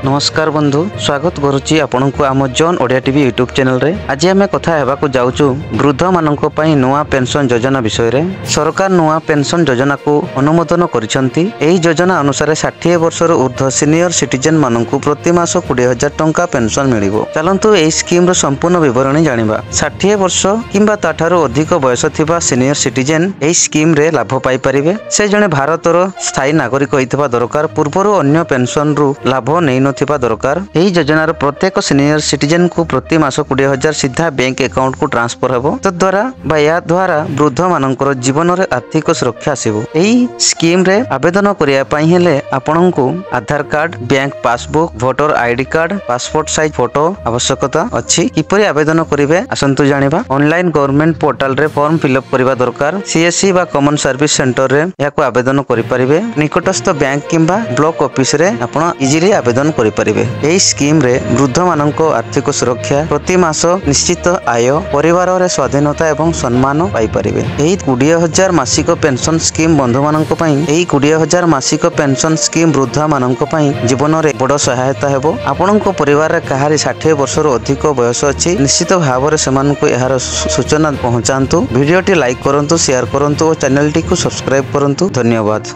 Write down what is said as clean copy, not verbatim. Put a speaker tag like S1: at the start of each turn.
S1: नमस्कार बंधु, स्वागत करुच्ची आपण को आम John Odia TV YouTube channel रे। आज आम कथा हेबाकु जाउछु वृद्ध मानक पई नुआ पेंशन योजना विषय रे। सरकार नुआ पेंशन योजना को अनुमोदन करिसंती। एही योजना अनुसार 60 वर्षर ऊर्ध्व सीनियर सिटीजन मानकु प्रति मास 20,000 टंका पेंशन मिलिबो। चलंतु एही स्कीम रो संपूर्ण विवरणी जानिबा। 60 वर्ष किंबा ताठारो अधिक बयस थिबा सीनियर सिटीजन एही स्कीम रे लाभ पाई परिबे। से जने भारतर स्थायी नागरिक होइतबा दरकार, पूर्वरु अन्य पेंशन रु लाभ नै नथिबा दरकार। एही योजनार प्रत्येक सीनियर सिटीजन को प्रति मास 20,000 सीधा बैंक अकाउंट को ट्रांसफर हेबो। तद्वारा बा या द्वारा वृद्ध मानकर जीवन रे आर्थिक सुरक्षा आसीबो। एही स्कीम रे आवेदन करिया पई हेले आपनकु Aadhaar card, bank passbook, voter ID card, passport size photo आवश्यकता अछि। किपरि आवेदन करिवे आसंतु जानिबा। ऑनलाइन गवर्नमेंट पोर्टल रे फॉर्म फिलअप करिबा दरकार। सीएससी बा कॉमन सर्विस सेंटर रे याको आवेदन करि परिबे। निकटस्थ बैंक किंबा ब्लॉक ऑफिस रे आपण इजीली आवेदन करि परिबे। एही स्कीम रे वृद्ध मानक आर्थिक सुरक्षा, प्रति मास निश्चित आय, परिवार रे स्वाधीनता एवं सम्मान पाई परिबे। एही 20,000 मासिक पेंशन स्कीम बंधु मानक पई एही 20,000 मासिक पेंशन स्कीम वृद्ध मानक पई जीवन रे बड़ सहायता हेबो। आपनक परिवार रे कहारी 60 वर्षर अधिक बयस अछि, निश्चित भाव रे सेमानकु एहार सूचना पहुंचांतु। वीडियोटी लाइक करंतु, शेयर करंतु और चैनल टी को सब्सक्राइब करंतु। धन्यवाद।